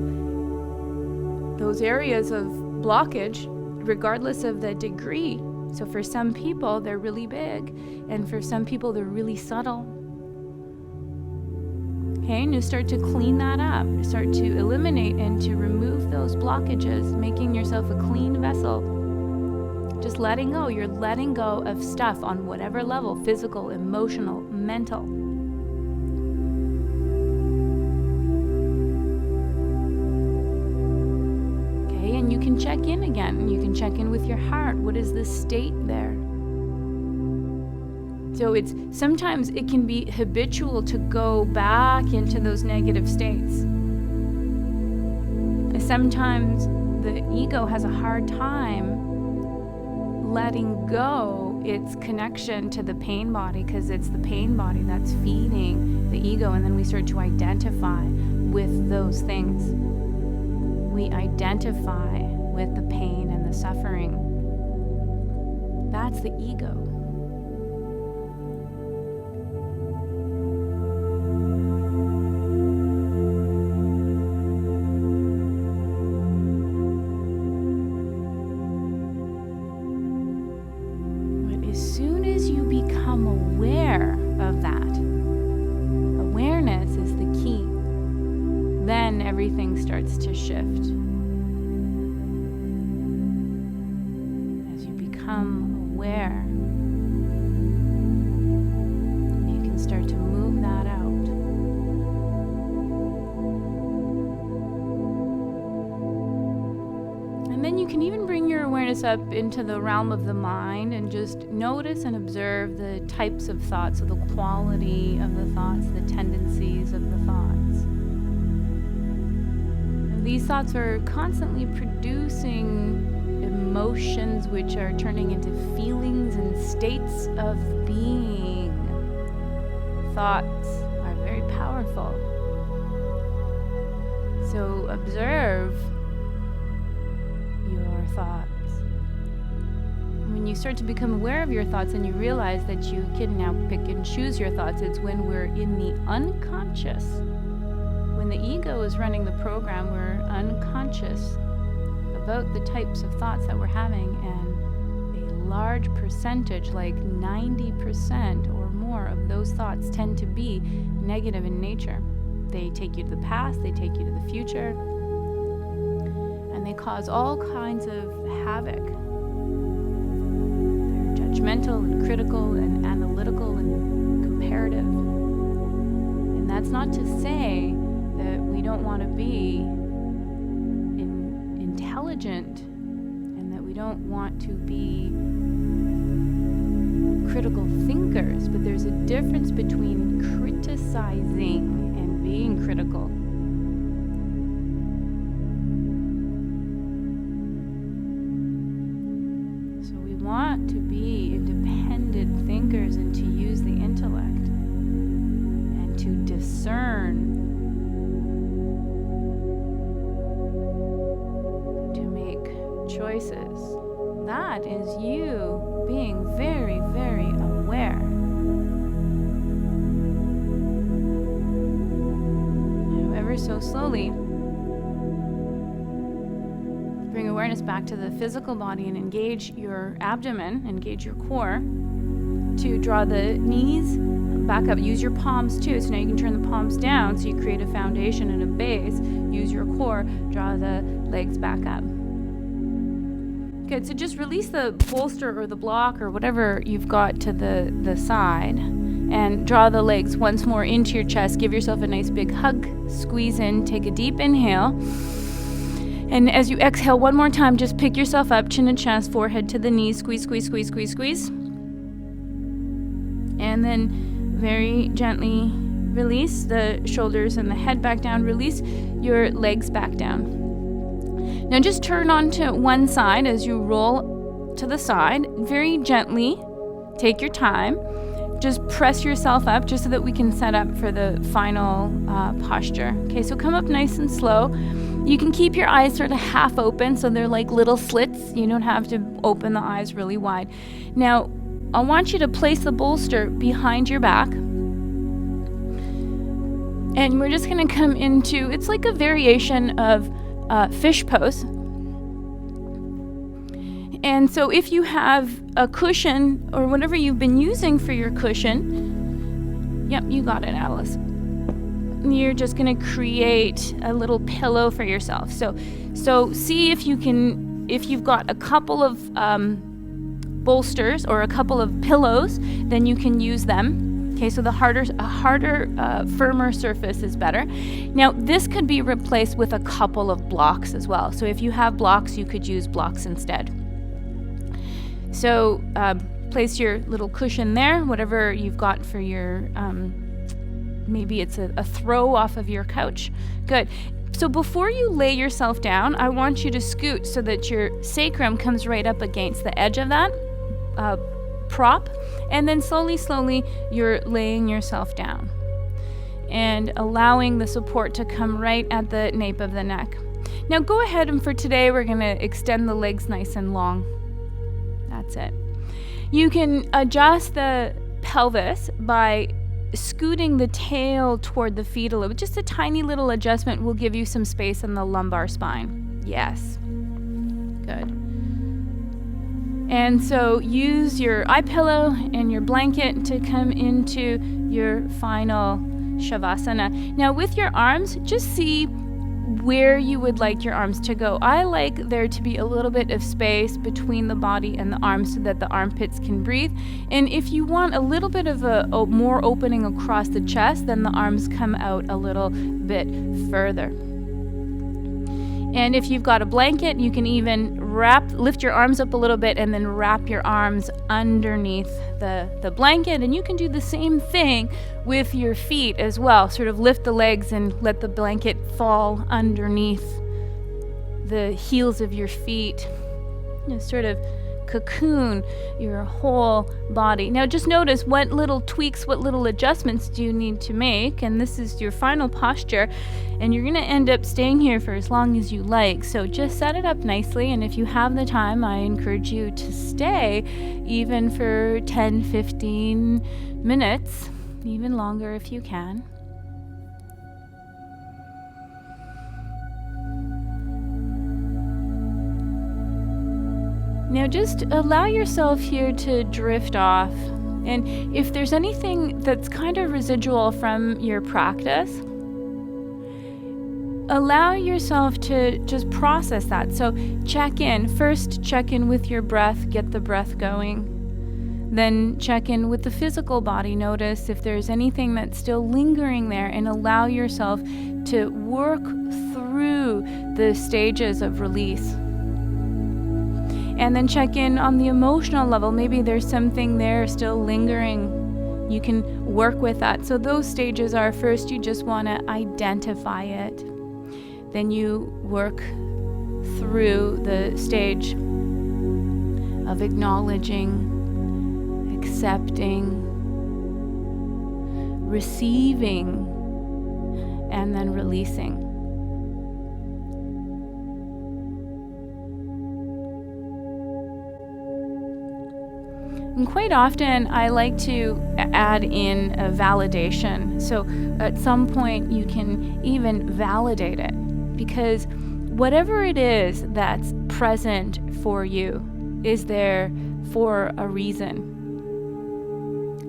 those areas of blockage regardless of the degree. So for some people they're really big, and for some people they're really subtle. Okay, and you start to clean that up, start to eliminate and to remove those blockages, making yourself a clean vessel. Just letting go. You're letting go of stuff on whatever level, physical, emotional, mental. Okay, and you can check in again. You can check in with your heart. What is the state there? So sometimes it can be habitual to go back into those negative states. Sometimes the ego has a hard time letting go its connection to the pain body, because it's the pain body that's feeding the ego, and then we start to identify with those things. We identify with the pain and the suffering. That's the ego. As soon as you become aware of that, awareness is the key, then everything starts to shift. As you become aware, you can start to move that out. And then you can even bring your awareness up into the realm of the mind and just notice and observe the types of thoughts, so the quality of the thoughts, the tendencies of the thoughts. And these thoughts are constantly producing emotions which are turning into feelings and states of being. Thoughts are very powerful. So observe your thoughts. When you start to become aware of your thoughts and you realize that you can now pick and choose your thoughts, it's when we're in the unconscious. When the ego is running the program, we're unconscious about the types of thoughts that we're having, and a large percentage, like 90% or more of those thoughts, tend to be negative in nature. They take you to the past, they take you to the future, and they cause all kinds of havoc. They're judgmental and critical and analytical and comparative. And that's not to say that we don't want to be intelligent and that we don't want to be critical thinkers, but there's a difference between criticizing and being critical. Want to be independent thinkers and to use the intellect and to discern, to make choices. That is you being very, very aware. Now, ever so slowly, bring awareness back to the physical body and engage your abdomen, engage your core, to draw the knees back up. Use your palms too, so now you can turn the palms down so you create a foundation and a base. Use your core, draw the legs back up. Good, so just release the bolster or the block or whatever you've got to the side and draw the legs once more into your chest. Give yourself a nice big hug, squeeze in, take a deep inhale. And as you exhale one more time, just pick yourself up, chin and chest, forehead to the knees, squeeze, squeeze, squeeze, squeeze, squeeze. And then very gently release the shoulders and the head back down. Release your legs back down. Now just turn onto one side as you roll to the side. Very gently, take your time. Just press yourself up just so that we can set up for the final posture. Okay, so come up nice and slow. You can keep your eyes sort of half open, so they're like little slits. You don't have to open the eyes really wide. Now, I want you to place the bolster behind your back. And we're just going to come into, it's like a variation of fish pose. And so if you have a cushion or whatever you've been using for your cushion, yep, you got it, Alice. You're just going to create a little pillow for yourself. So see if you've got a couple of bolsters or a couple of pillows, then you can use them. Okay, so a harder, firmer surface is better. Now, this could be replaced with a couple of blocks as well. So if you have blocks, you could use blocks instead. So place your little cushion there, whatever you've got for your, maybe it's a throw off of your couch. Good. So before you lay yourself down, I want you to scoot so that your sacrum comes right up against the edge of that prop. And then slowly, you're laying yourself down and allowing the support to come right at the nape of the neck. Now go ahead, and for today, we're going to extend the legs nice and long. That's it. You can adjust the pelvis by scooting the tail toward the feet a little. Just a tiny little adjustment will give you some space in the lumbar spine. Yes. Good. And so use your eye pillow and your blanket to come into your final Shavasana. Now with your arms, just see where you would like your arms to go. I like there to be a little bit of space between the body and the arms so that the armpits can breathe. And if you want a little bit of a more opening across the chest, then the arms come out a little bit further. And if you've got a blanket, you can even lift your arms up a little bit and then wrap your arms underneath the blanket. And you can do the same thing with your feet as well. Sort of lift the legs and let the blanket fall underneath the heels of your feet. Sort of cocoon your whole body. Now just notice what little tweaks, what little adjustments do you need to make, and this is your final posture, and you're going to end up staying here for as long as you like. So just set it up nicely, and if you have the time, I encourage you to stay even for 10-15 minutes, even longer if you can. Now just allow yourself here to drift off. And if there's anything that's kind of residual from your practice, allow yourself to just process that. So check in. First, check in with your breath, get the breath going. Then check in with the physical body. Notice if there's anything that's still lingering there, and allow yourself to work through the stages of release. And then check in on the emotional level. Maybe there's something there still lingering. You can work with that. So those stages are, first you just want to identify it. Then you work through the stage of acknowledging, accepting, receiving, and then releasing. And quite often, I like to add in a validation. So at some point, you can even validate it, because whatever it is that's present for you is there for a reason.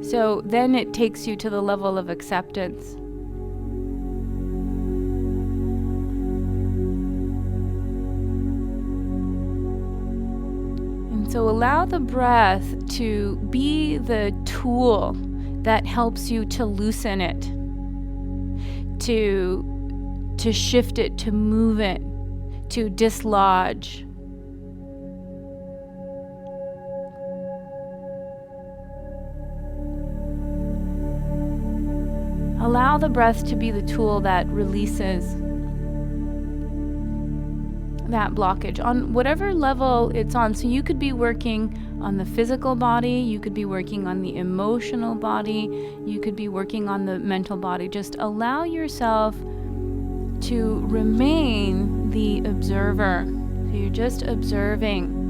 So then it takes you to the level of acceptance. So allow the breath to be the tool that helps you to loosen it, to shift it, to move it, to dislodge. Allow the breath to be the tool that releases that blockage on whatever level it's on. So you could be working on the physical body, you could be working on the emotional body, you could be working on the mental body. Just allow yourself to remain the observer. So you're just observing.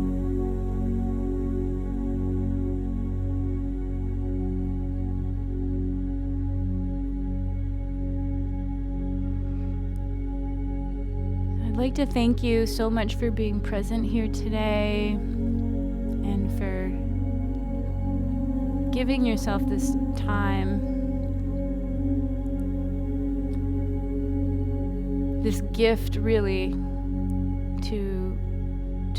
I'd like to thank you so much for being present here today and for giving yourself this time, this gift really to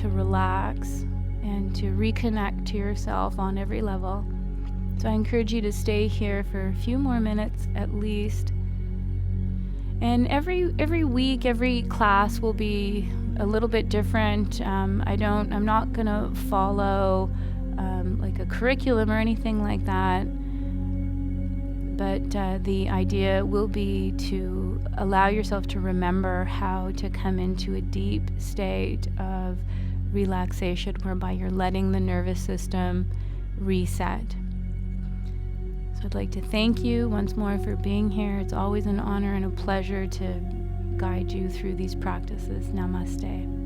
relax and to reconnect to yourself on every level. So I encourage you to stay here for a few more minutes at least. And every week, every class will be a little bit different. I'm not gonna follow like a curriculum or anything like that. But the idea will be to allow yourself to remember how to come into a deep state of relaxation, whereby you're letting the nervous system reset. I'd like to thank you once more for being here. It's always an honor and a pleasure to guide you through these practices. Namaste.